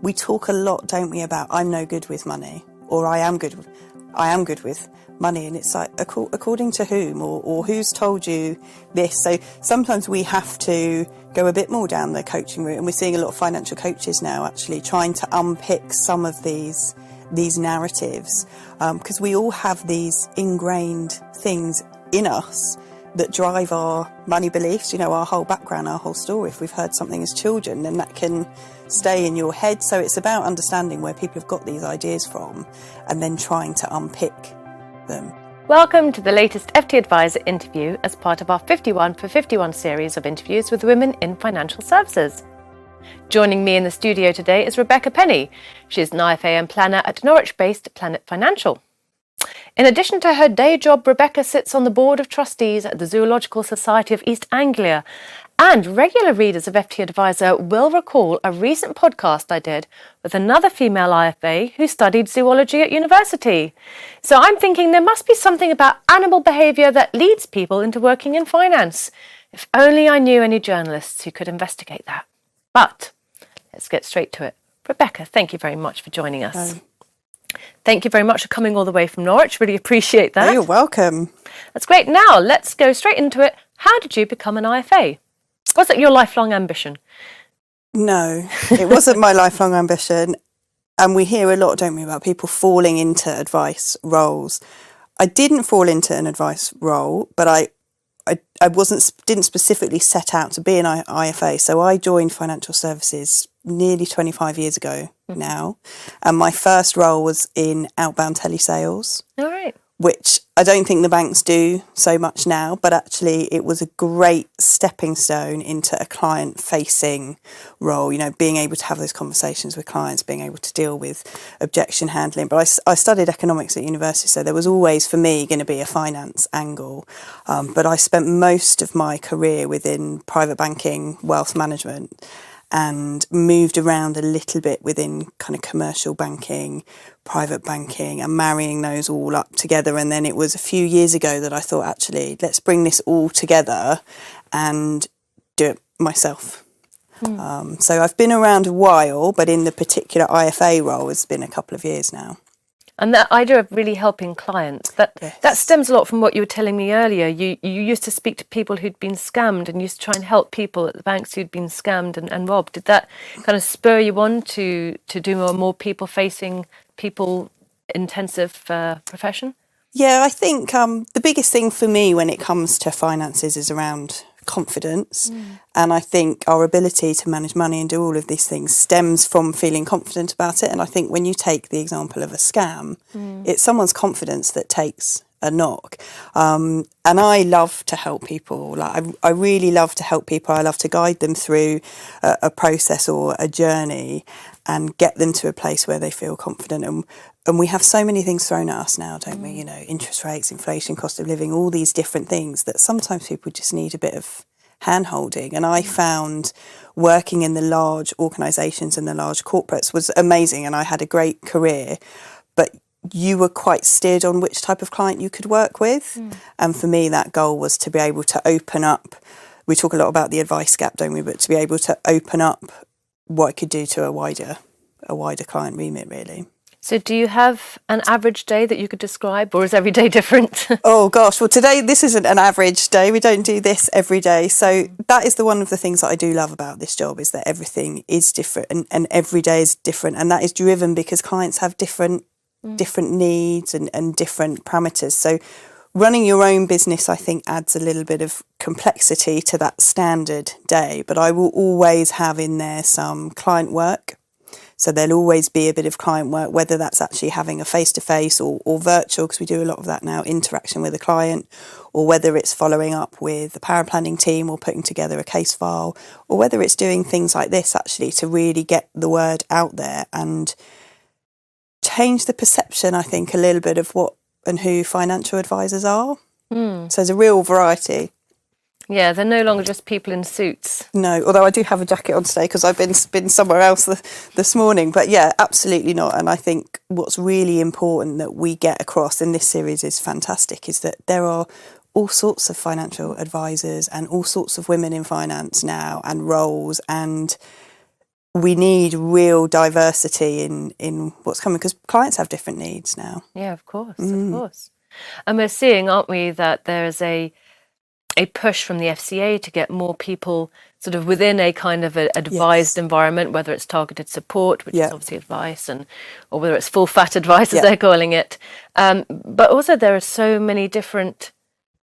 we talk a lot, don't we, about I'm no good with money, or I am good with money, and it's like according to whom, or who's told you this. So sometimes we have to go a bit more down the coaching route, and we're seeing a lot of financial coaches now actually trying to unpick some of these narratives, because we all have these ingrained things in us that drive our money beliefs, our whole background, our whole story. If we've heard something as children, then that can stay in your head. So it's about understanding where people have got these ideas from and then trying to unpick them. Welcome to the latest FT Advisor interview as part of our 51 for 51 series of interviews with women in financial services. Joining me in the studio today is Rebecca Penny. She's an IFA and planner at Norwich-based Planit Financial. In addition to her day job, Rebecca sits on the board of trustees at the Zoological Society of East Anglia, and regular readers of FT Advisor will recall a recent podcast I did with another female IFA who studied zoology at university. So I'm thinking there must be something about animal behaviour that leads people into working in finance. If only I knew any journalists who could investigate that. But let's get straight to it. Rebecca, thank you very much for joining us. Thank you very much for coming all the way from Norwich. Really appreciate that. Oh, you're welcome. That's great. Now, let's go straight into it. How did you become an IFA? Was it your lifelong ambition? No, it wasn't my lifelong ambition. And we hear a lot, don't we, about people falling into advice roles. I didn't fall into an advice role, but I didn't specifically set out to be an IFA. So I joined financial services nearly 25 years ago now. And my first role was in outbound telesales. All right. Which I don't think the banks do so much now, but actually it was a great stepping stone into a client-facing role, being able to have those conversations with clients, being able to deal with objection handling. But I studied economics at university, so there was always, for me, going to be a finance angle. But I spent most of my career within private banking, wealth management, and moved around a little bit within kind of commercial banking, private banking, and marrying those all up together. And then it was a few years ago that I thought, actually, let's bring this all together and do it myself. So I've been around a while, but in the particular IFA role, it's been a couple of years now. And that idea of really helping clients, that stems a lot from what you were telling me earlier. You used to speak to people who'd been scammed and used to try and help people at the banks who'd been scammed and robbed. Did that kind of spur you on to do a more people-facing, people-intensive profession? Yeah, I think the biggest thing for me when it comes to finances is around confidence. And I think our ability to manage money and do all of these things stems from feeling confident about it. And I think when you take the example of a scam, it's someone's confidence that takes a knock. And I love to help people. I really love to help people. I love to guide them through a process or a journey and get them to a place where they feel confident. And we have so many things thrown at us now, don't we? Interest rates, inflation, cost of living, all these different things that sometimes people just need a bit of hand-holding. And I found working in the large organisations and the large corporates was amazing, and I had a great career. But you were quite steered on which type of client you could work with. And for me, that goal was to be able to open up. We talk a lot about the advice gap, don't we? But to be able to open up what I could do to a wider client remit, really. So do you have an average day that you could describe, or is every day different? Oh gosh, well today this isn't an average day. We don't do this every day. So that is one of the things that I do love about this job, is that everything is different and every day is different. And that is driven because clients have different needs and different parameters. So running your own business, I think, adds a little bit of complexity to that standard day. But I will always have in there some client work. So there'll always be a bit of client work, whether that's actually having a face-to-face or virtual, because we do a lot of that now, interaction with a client, or whether it's following up with the power planning team or putting together a case file, or whether it's doing things like this actually to really get the word out there and change the perception, I think, a little bit of what and who financial advisors are. So there's a real variety. Yeah, they're no longer just people in suits. No, although I do have a jacket on today because I've been somewhere else this morning. But yeah, absolutely not. And I think what's really important that we get across in this series is fantastic, is that there are all sorts of financial advisors and all sorts of women in finance now and roles, and we need real diversity in what's coming, because clients have different needs now. Yeah, of course, of course. And we're seeing, aren't we, that there is a push from the FCA to get more people sort of within a kind of advised environment, whether it's targeted support, which is obviously advice, or whether it's full fat advice, as they're calling it. But also there are so many different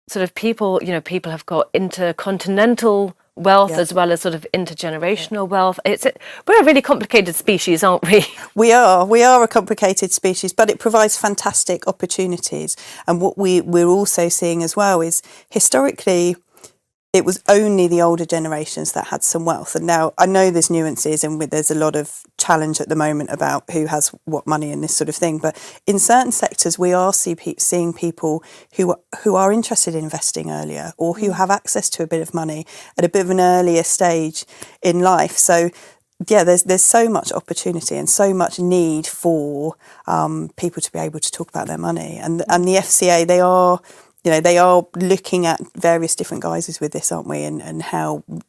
sort of people, people have got intercontinental wealth as well as sort of intergenerational wealth. We're a really complicated species, aren't we? We are a complicated species, but it provides fantastic opportunities. And what we're also seeing as well is, historically, it was only the older generations that had some wealth. And now I know there's nuances, and there's a lot of challenge at the moment about who has what money and this sort of thing. But in certain sectors, we are seeing people who are interested in investing earlier, or who have access to a bit of money at a bit of an earlier stage in life. So yeah, there's so much opportunity and so much need for people to be able to talk about their money. And the FCA, they are looking at various different guises with this, aren't we? And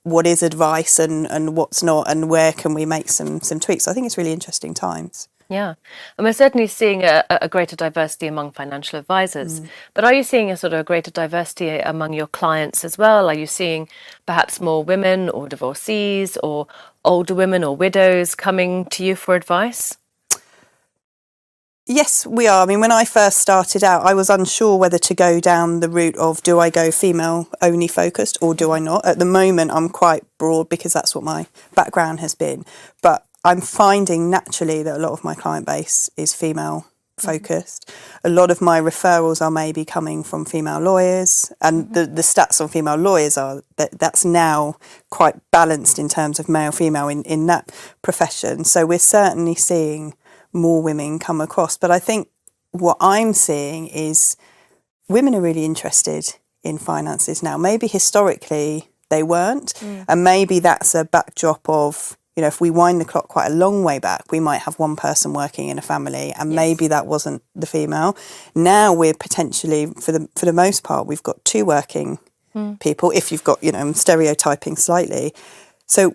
what is advice and what's not, and where can we make some tweaks. So I think it's really interesting times. Yeah, and we're certainly seeing a greater diversity among financial advisors. But are you seeing a sort of greater diversity among your clients as well? Are you seeing perhaps more women or divorcees or older women or widows coming to you for advice? Yes, we are. I mean, when I first started out, I was unsure whether to go down the route of, do I go female only focused or do I not? At the moment, I'm quite broad because that's what my background has been. But I'm finding naturally that a lot of my client base is female focused. A lot of my referrals are maybe coming from female lawyers, and the stats on female lawyers are that's now quite balanced in terms of male female in that profession. So we're certainly seeing more women come across. But I think what I'm seeing is women are really interested in finances now. Maybe historically they weren't, and maybe that's a backdrop of, if we wind the clock quite a long way back, we might have one person working in a family, and maybe that wasn't the female. Now we're potentially, for the most part, we've got two working people, if you've got, I'm stereotyping slightly. So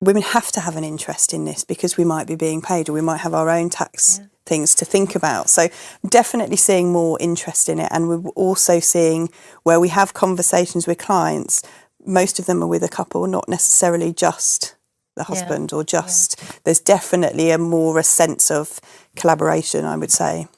women have to have an interest in this, because we might be being paid, or we might have our own tax things to think about. So definitely seeing more interest in it. And we're also seeing, where we have conversations with clients, most of them are with a couple, not necessarily just the husband or just, there's definitely a sense of collaboration, I would say.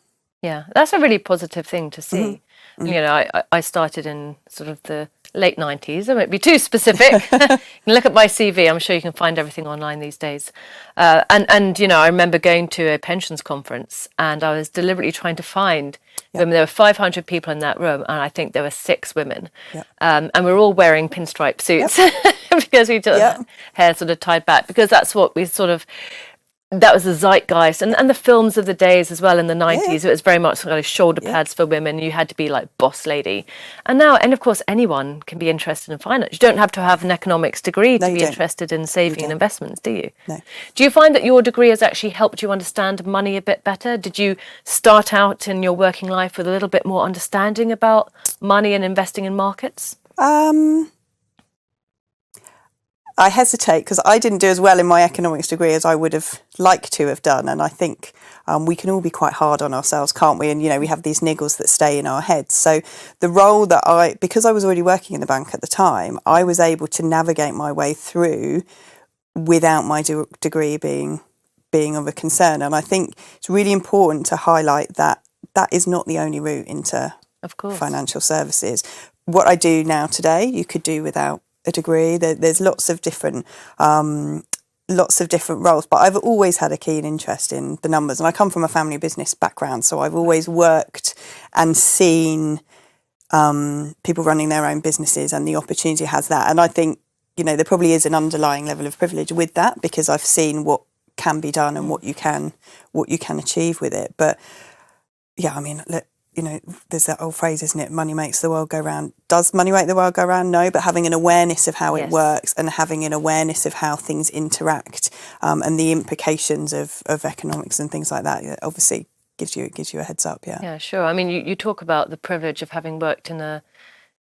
Yeah, that's a really positive thing to see. I started in sort of the late 90s. I won't be too specific. You can look at my CV. I'm sure you can find everything online these days. And I remember going to a pensions conference, and I was deliberately trying to find women. There were 500 people in that room, and I think there were 6 women. And we were all wearing pinstripe suits because we took hair sort of tied back, because that's what we sort of, that was the zeitgeist, and the films of the days as well in the 90s. It was very much kind of shoulder pads for women. You had to be like boss lady. And now, and of course, anyone can be interested in finance. You don't have to have an economics degree to be interested in saving and investments, do you? No. Do you find that your degree has actually helped you understand money a bit better? Did you start out in your working life with a little bit more understanding about money and investing in markets? I hesitate, because I didn't do as well in my economics degree as I would have liked to have done. And I think we can all be quite hard on ourselves, can't we? And, we have these niggles that stay in our heads. So the role that because I was already working in the bank at the time, I was able to navigate my way through without my degree being of a concern. And I think it's really important to highlight that is not the only route into financial services. What I do now today, you could do without a degree. There's lots of different roles, but I've always had a keen interest in the numbers, and I come from a family business background, so I've always worked and seen people running their own businesses, and the opportunity has that. And I think there probably is an underlying level of privilege with that, because I've seen what can be done and what you can achieve with it. But yeah, I mean, look, there's that old phrase, isn't it? Money makes the world go round. Does money make the world go round? No, but having an awareness of how it works, and having an awareness of how things interact, and the implications of economics and things like that, obviously gives you a heads up. Yeah, sure. I mean, you talk about the privilege of having worked in a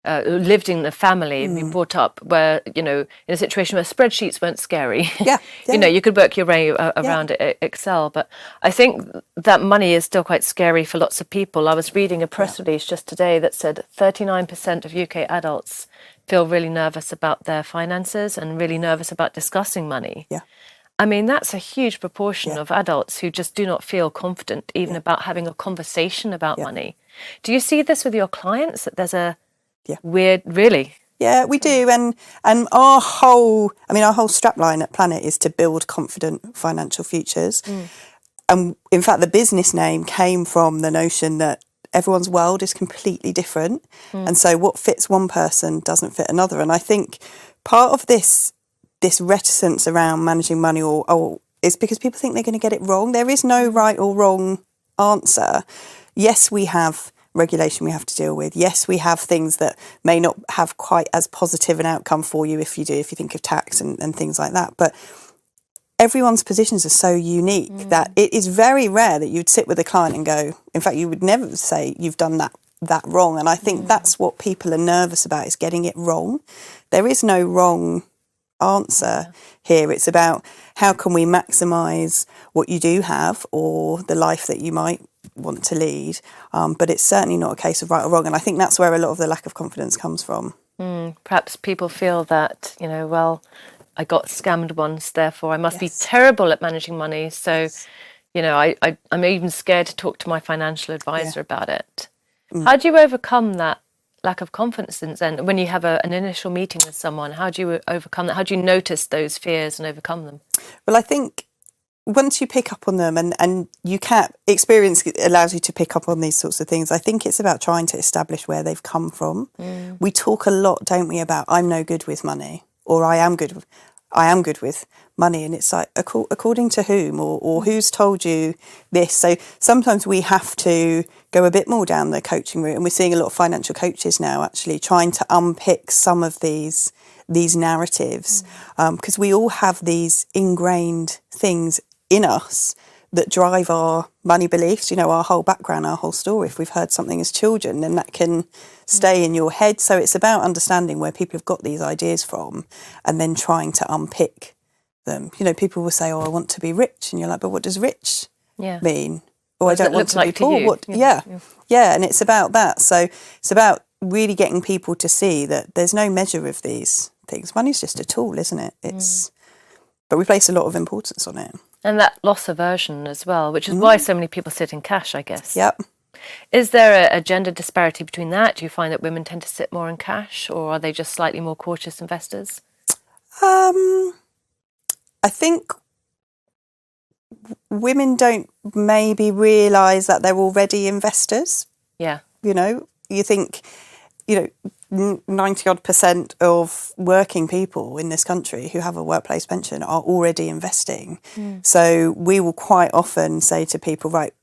lived in the family and been brought up where, in a situation where spreadsheets weren't scary. Yeah. You could work your way around Excel. But I think that money is still quite scary for lots of people. I was reading a press release just today that said 39% of UK adults feel really nervous about their finances and really nervous about discussing money. Yeah. I mean, that's a huge proportion of adults who just do not feel confident even about having a conversation about money. Do you see this with your clients, that there's a weird, really? Yeah, we do. And our whole strapline at Planit is to build confident financial futures. And in fact, the business name came from the notion that everyone's world is completely different. And so what fits one person doesn't fit another. And I think part of this reticence around managing money is because people think they're going to get it wrong. There is no right or wrong answer. Yes, we have regulation we have to deal with. Yes, we have things that may not have quite as positive an outcome for you if you think of tax and things like that. But everyone's positions are so unique that it is very rare that you'd sit with a client and go, in fact, you would never say you've done that wrong. And I think that's what people are nervous about, is getting it wrong. There is no wrong answer here. It's about how can we maximise what you do have or the life that you might want to lead, but it's certainly not a case of right or wrong, and I think that's where a lot of the lack of confidence comes from. Perhaps people feel that, well, I got scammed once, therefore I must be terrible at managing money, so I'm even scared to talk to my financial advisor about it. How do you overcome that lack of confidence then when you have an initial meeting with someone? How do you overcome that? How do you notice those fears and overcome them? Well, I think once you pick up on them and you can't, experience allows you to pick up on these sorts of things. I think it's about trying to establish where they've come from. We talk a lot, don't we, about I'm no good with money, or I am good with money, and it's like according to whom or who's told you this. So sometimes we have to go a bit more down the coaching route, and we're seeing a lot of financial coaches now actually trying to unpick some of these narratives, because we all have these ingrained things in us that drive our money beliefs, our whole background, our whole story. If we've heard something as children, then that can stay in your head. So it's about understanding where people have got these ideas from and then trying to unpick them. People will say, I want to be rich. And you're like, but what does rich mean? Or I don't want to be poor. Yeah. And it's about that. So it's about really getting people to see that there's no measure of these things. Money's just a tool, isn't it? But we place a lot of importance on it. And that loss aversion as well, which is why so many people sit in cash, I guess. Yep. Is there a gender disparity between that? Do you find that women tend to sit more in cash, or are they just slightly more cautious investors? I think women don't maybe realise that they're already investors. Yeah. You think, 90% of working people in this country who have a workplace pension are already investing. So we will quite often say to people, right,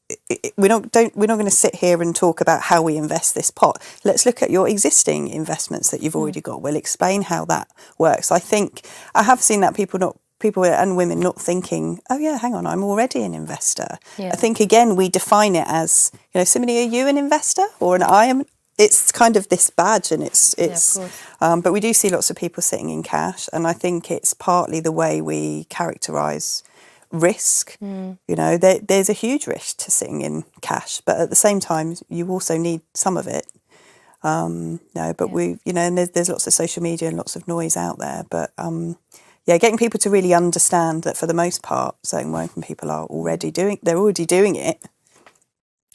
we're not going to sit here and talk about how we invest this pot. Let's look at your existing investments that you've already got. We'll explain how that works. I think I have seen that people and women not thinking, oh yeah, hang on, I'm already an investor. I think again we define it as, Simone, are you an investor or an I am? It's kind of this badge, and it's. But we do see lots of people sitting in cash, and I think it's partly the way we characterise risk. There's a huge risk to sitting in cash, but at the same time, you also need some of it. And there's lots of social media and lots of noise out there, but getting people to really understand that for the most part, certain working people are already doing it.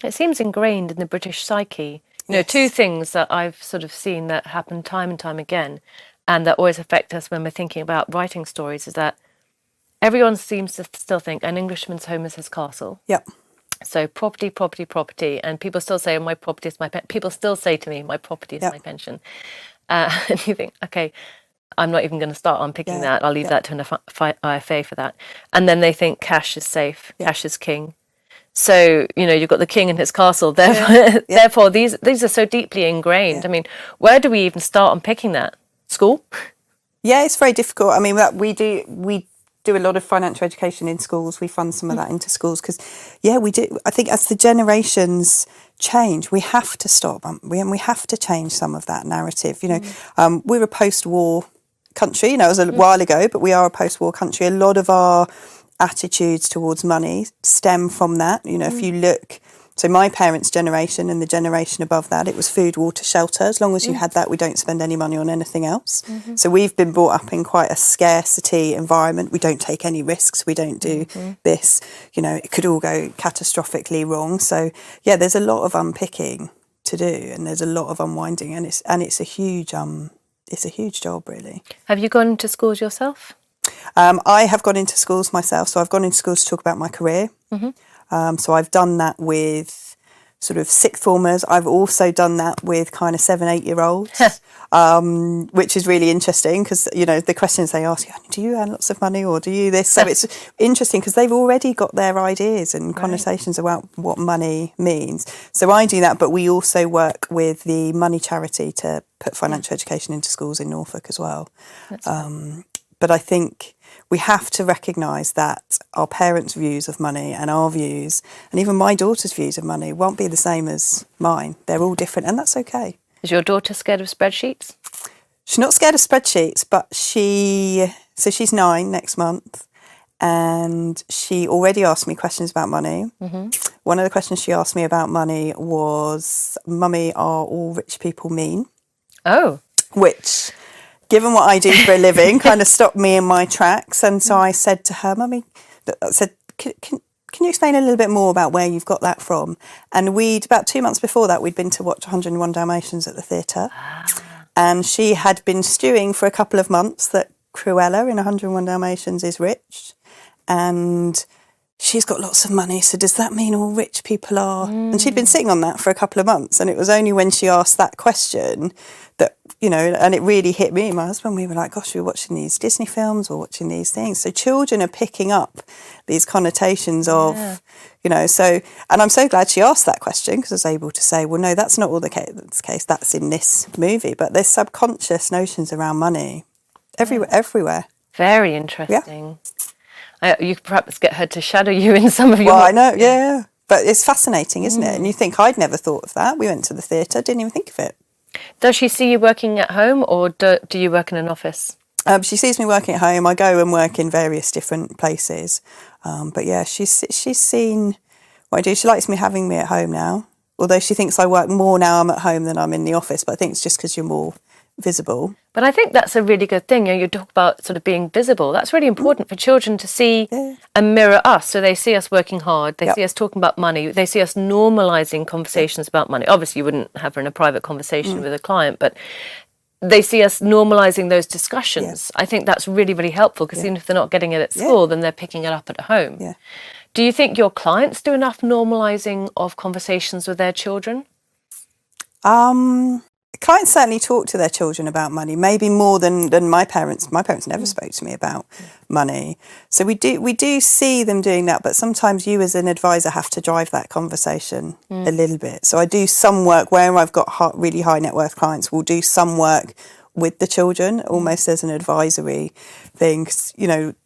It seems ingrained in the British psyche. Two things that I've sort of seen that happen time and time again, and that always affect us when we're thinking about writing stories, is that everyone seems to still think an Englishman's home is his castle. Yep. So property, and people still say, my property is my pension. People still say to me, my property is my pension. And you think, okay, I'm not even going to start unpicking that. I'll leave that to an IFA for that. And then they think cash is safe, cash is king. So, you've got the king in his castle. Therefore, these are so deeply ingrained. I mean, where do we even start unpicking that? School? Yeah, it's very difficult. I mean, we do a lot of financial education in schools. We fund some of that into schools because, we do. I think as the generations change. We have to stop. We have to change some of that narrative. We're a post-war country. It was a while ago, but we are a post-war country. A lot of our attitudes towards money stem from that. If you look, so my parents' generation and the generation above that, it was food, water, shelter. As long as you had that, we don't spend any money on anything else. So we've been brought up in quite a scarcity environment. We don't take any risks. We don't do this. It could all go catastrophically wrong. So yeah, there's a lot of unpicking to do, and there's a lot of unwinding, and it's a huge job, really. Have you gone to schools yourself? I have gone into schools myself. So I've gone into schools to talk about my career. So I've done that with sort of sixth formers. I've also done that with kind of 7-8-year-olds, which is really interesting because, the questions they ask you, do you earn lots of money or do you this? So it's interesting because they've already got their ideas and connotations about what money means. So I do that, but we also work with the Money Charity to put financial education into schools in Norfolk as well. But I think we have to recognise that our parents' views of money and our views, and even my daughter's views of money, won't be the same as mine. They're all different, and that's okay. Is your daughter scared of spreadsheets? She's not scared of spreadsheets, but she's 9 next month, and she already asked me questions about money. One of the questions she asked me about money was, Mummy, are all rich people mean? Oh. Which, given what I do for a living, kind of stopped me in my tracks. And so I said to her, Mummy, can you explain a little bit more about where you've got that from? And about 2 months before that, we'd been to watch 101 Dalmatians at the theatre. And she had been stewing for a couple of months that Cruella in 101 Dalmatians is rich. And she's got lots of money, so does that mean all rich people are? And she'd been sitting on that for a couple of months, and it was only when she asked that question that, and it really hit me and my husband. We were like, gosh, we're watching these Disney films or watching these things. So children are picking up these connotations of, so, and I'm so glad she asked that question because I was able to say, well, no, that's not all the case. That's in this movie. But there's subconscious notions around money everywhere. Very interesting. Yeah. You could perhaps get her to shadow you in some of your... Well, I know, yeah. But it's fascinating, isn't it? And you think, I'd never thought of that. We went to the theatre, didn't even think of it. Does she see you working at home or do you work in an office? She sees me working at home. I go and work in various different places. But yeah, she's seen what I do. She likes me having me at home now. Although she thinks I work more now I'm at home than I'm in the office. But I think it's just because you're more visible. But I think that's a really good thing. You talk about sort of being visible. That's really important for children to see and mirror us. So they see us working hard. They see us talking about money. They see us normalising conversations about money. Obviously, you wouldn't have her in a private conversation with a client, but they see us normalising those discussions. I think that's really, really helpful because even if they're not getting it at school, then they're picking it up at home. Do you think your clients do enough normalising of conversations with their children? Clients certainly talk to their children about money, maybe more than my parents. My parents never spoke to me about money. So we do see them doing that, but sometimes you as an advisor have to drive that conversation a little bit. So I do some work where I've got really high net worth clients. We'll do some work with the children, almost as an advisory thing. 'Cause,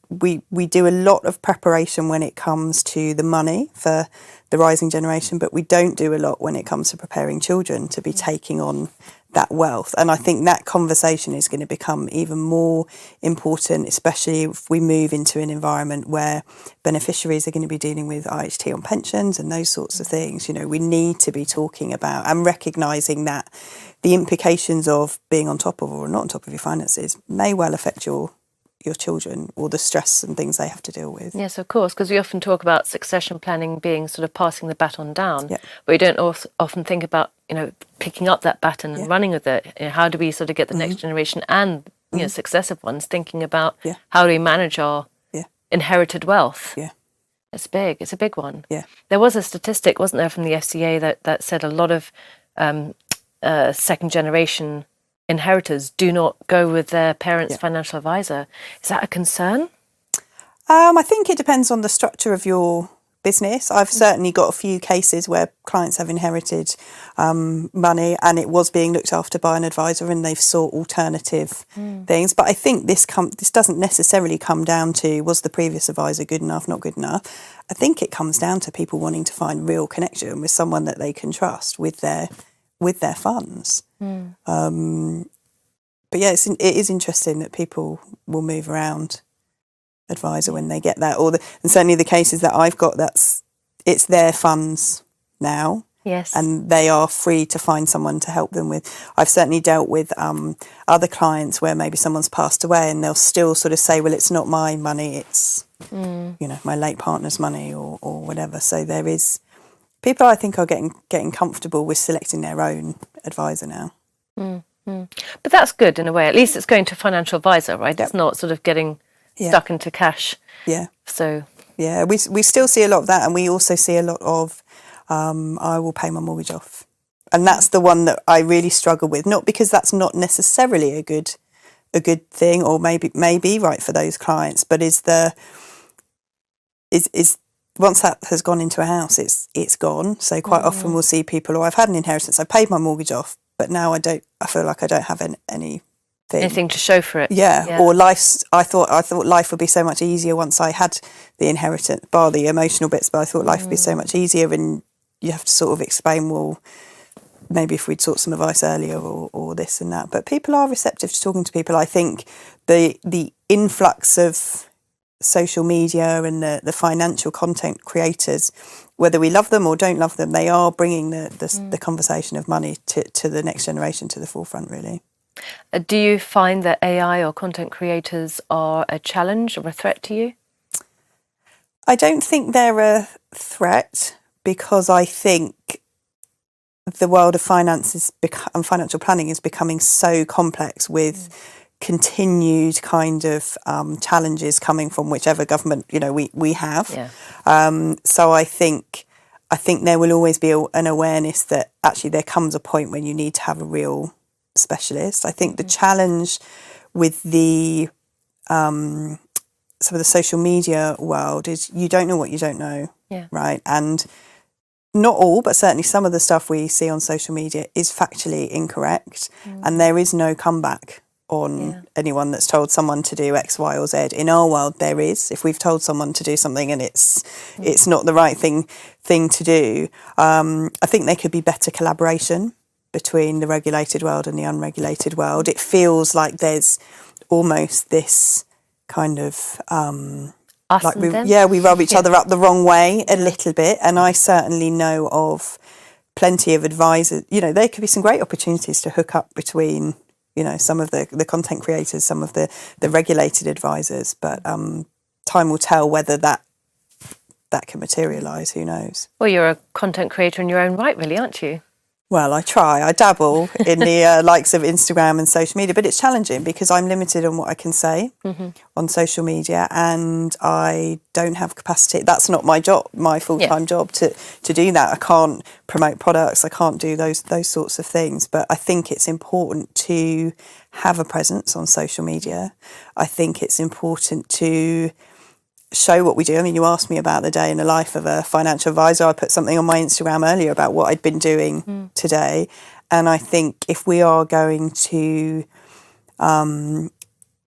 we do a lot of preparation when it comes to the money for the rising generation, but we don't do a lot when it comes to preparing children to be taking on that wealth. And I think that conversation is going to become even more important, especially if we move into an environment where beneficiaries are going to be dealing with IHT on pensions and those sorts of things. We need to be talking about and recognising that the implications of being on top of or not on top of your finances may well affect your children or the stress and things they have to deal with. Yes, of course, because we often talk about succession planning being sort of passing the baton down, but we don't often think about, picking up that baton and running with it. How do we sort of get the next generation and, successive ones thinking about how do we manage our inherited wealth? It's big. It's a big one. There was a statistic, wasn't there, from the FCA that said a lot of second generation inheritors do not go with their parents' financial advisor. Is that a concern? I think it depends on the structure of your business. I've certainly got a few cases where clients have inherited money and it was being looked after by an advisor and they've sought alternative things. But I think this doesn't necessarily come down to, was the previous advisor good enough, not good enough? I think it comes down to people wanting to find real connection with someone that they can trust with their funds. But yeah, it is interesting that people will move around advisor when they get that, and certainly the cases that I've got, it's their funds now. Yes. And they are free to find someone to help them with. I've certainly dealt with other clients where maybe someone's passed away and they'll still sort of say, well, it's not my money, it's my late partner's money or whatever. So there is people, I think, are getting comfortable with selecting their own advisor now. But that's good in a way. At least it's going to a financial advisor, right? Yep. It's not sort of getting stuck into cash. Yeah. So yeah, we still see a lot of that, and we also see a lot of I will pay my mortgage off, and that's the one that I really struggle with. Not because that's not necessarily a good thing, or maybe right for those clients, but is once that has gone into a house, it's gone. So quite often we'll see people, I've had an inheritance, I paid my mortgage off, but now I feel like I don't have anything to show for it. Yeah. Or I thought life would be so much easier once I had the inheritance, bar the emotional bits, but I thought life would be so much easier, and you have to sort of explain, well, maybe if we'd sought some advice earlier or this and that. But people are receptive to talking to people. I think the influx of social media and the financial content creators, whether we love them or don't love them, they are bringing the conversation of money to the next generation to the forefront, really. Do you find that AI or content creators are a challenge or a threat to you? I don't think they're a threat, because I think the world of finance and financial planning is becoming so complex with continued kind of challenges coming from whichever government we have. Yeah. So I think there will always be an awareness that actually there comes a point when you need to have a real specialist. I think the challenge with the some of the social media world is you don't know what you don't know. Yeah. Right. And not all, but certainly some of the stuff we see on social media is factually incorrect, and there is no comeback on anyone that's told someone to do X, Y, or Z. In our world, there is. If we've told someone to do something and it's not the right thing to do, I think there could be better collaboration between the regulated world and the unregulated world. It feels like there's almost this kind of we rub each other up the wrong way a little bit. And I certainly know of plenty of advisors. There could be some great opportunities to hook up between some of the content creators, some of the regulated advisors, but time will tell whether that can materialise. Who knows? Well, you're a content creator in your own right, really, aren't you? Well, I try. I dabble in the likes of Instagram and social media, but it's challenging because I'm limited on what I can say on social media, and I don't have capacity. That's not my job, my full-time job to do that. I can't promote products. I can't do those sorts of things. But I think it's important to have a presence on social media. I think it's important to show what we do. I mean, you asked me about the day in the life of a financial advisor. I put something on my Instagram earlier about what I'd been doing today. And I think if we are going to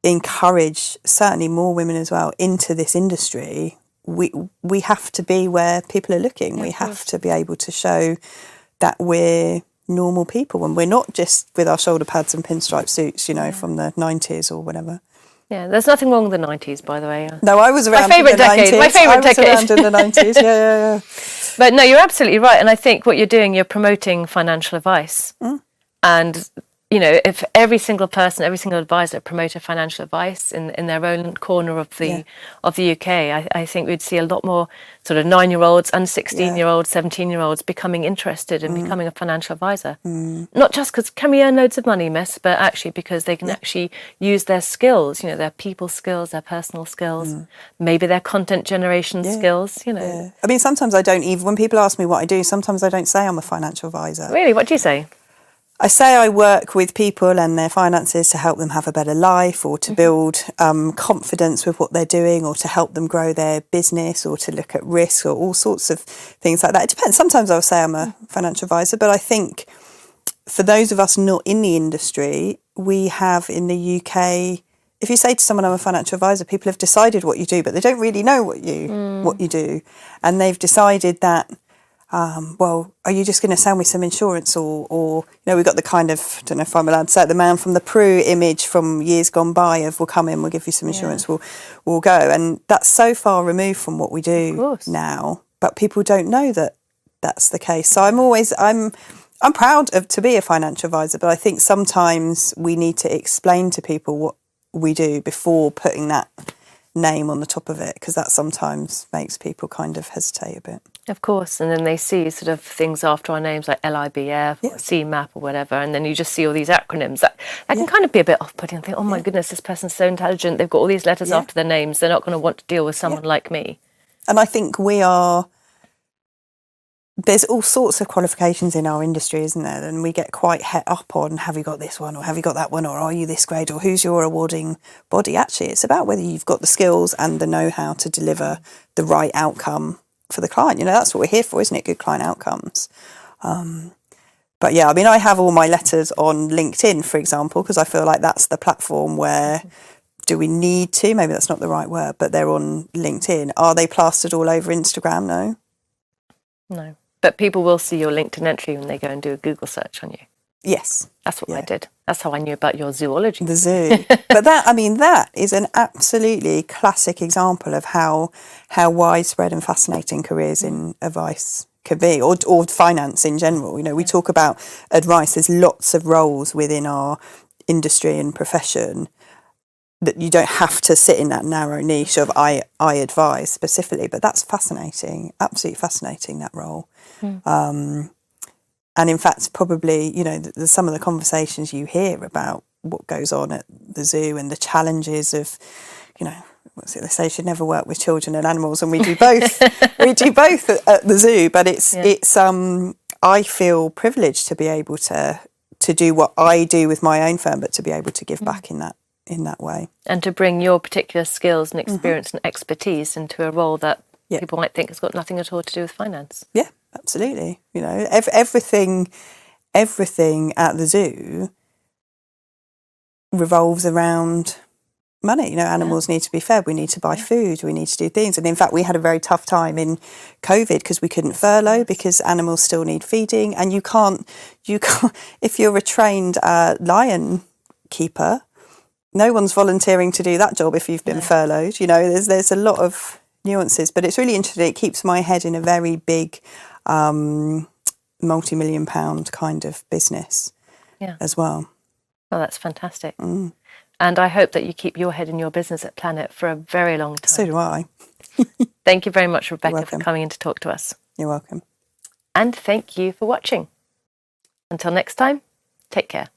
encourage certainly more women as well into this industry, we have to be where people are looking. We have to be able to show that we're normal people and we're not just with our shoulder pads and pinstripe suits, from the 90s or whatever. Yeah, there's nothing wrong with the 90s, by the way. No, I was around my favourite decade. 90s. My favourite decade. I was around in the 90s, yeah. But no, you're absolutely right. And I think what you're doing, you're promoting financial advice. And, if every single person, every single advisor promoted financial advice in their own corner of the UK, I think we'd see a lot more sort of 9-year-olds and 16-year-olds, 17-year-olds becoming interested in becoming a financial advisor. Not just because can we earn loads of money, miss, but actually because they can actually use their skills, their people skills, their personal skills, maybe their content generation skills, I mean, sometimes I don't even, when people ask me what I do, sometimes I don't say I'm a financial advisor. Really? What do you say? I say I work with people and their finances to help them have a better life, or to build confidence with what they're doing, or to help them grow their business, or to look at risk, or all sorts of things like that. It depends. Sometimes I'll say I'm a financial advisor, but I think for those of us not in the industry, we have in the UK, if you say to someone I'm a financial advisor, people have decided what you do, but they don't really know what you do. And they've decided that, well, are you just going to sell me some insurance, or we've got the kind of, I don't know if I'm allowed to say it, the man from the Prue image from years gone by of, we'll come in, we'll give you some insurance, we'll go. And that's so far removed from what we do now, but people don't know that that's the case. So I'm proud to be a financial advisor, but I think sometimes we need to explain to people what we do before putting that name on the top of it, because that sometimes makes people kind of hesitate a bit. Of course, and then they see sort of things after our names like LIBF or CMAP or whatever, and then you just see all these acronyms. That can kind of be a bit off-putting and think, oh my goodness, this person's so intelligent, they've got all these letters after their names, they're not going to want to deal with someone like me. And I think there's all sorts of qualifications in our industry, isn't there? And we get quite het up on, have you got this one, or have you got that one, or are you this grade, or who's your awarding body? Actually, it's about whether you've got the skills and the know-how to deliver the right outcome for the client. That's what we're here for, isn't it? Good client outcomes. But yeah, I mean, I have all my letters on LinkedIn, for example, because I feel like that's the platform where, do we need to? Maybe that's not the right word, but they're on LinkedIn. Are they plastered all over Instagram? No. But people will see your LinkedIn entry when they go and do a Google search on you. Yes. That's what I did. That's how I knew about your zoology. The zoo. But that is an absolutely classic example of how widespread and fascinating careers in advice can be, or finance in general. We talk about advice. There's lots of roles within our industry and profession that you don't have to sit in that narrow niche of I advise specifically, but that's fascinating, absolutely fascinating, that role. And in fact, probably, some of the conversations you hear about what goes on at the zoo and the challenges of, what's it they say, you should never work with children and animals, and we do both. We do both at the zoo, but it's I feel privileged to be able to do what I do with my own firm, but to be able to give back in that way. And to bring your particular skills and experience and expertise into a role that people might think has got nothing at all to do with finance. Yeah, absolutely. Everything at the zoo revolves around money. Animals need to be fed, we need to buy food, we need to do things. And in fact, we had a very tough time in COVID because we couldn't furlough, because animals still need feeding. And you can't, if you're a trained lion keeper, no one's volunteering to do that job if you've been furloughed. There's a lot of nuances, but it's really interesting. It keeps my head in a very big multi-million pound kind of business as well. Well, that's fantastic. And I hope that you keep your head in your business at Planit for a very long time. So do I. Thank you very much, Rebecca, for coming in to talk to us. You're welcome. And thank you for watching. Until next time, take care.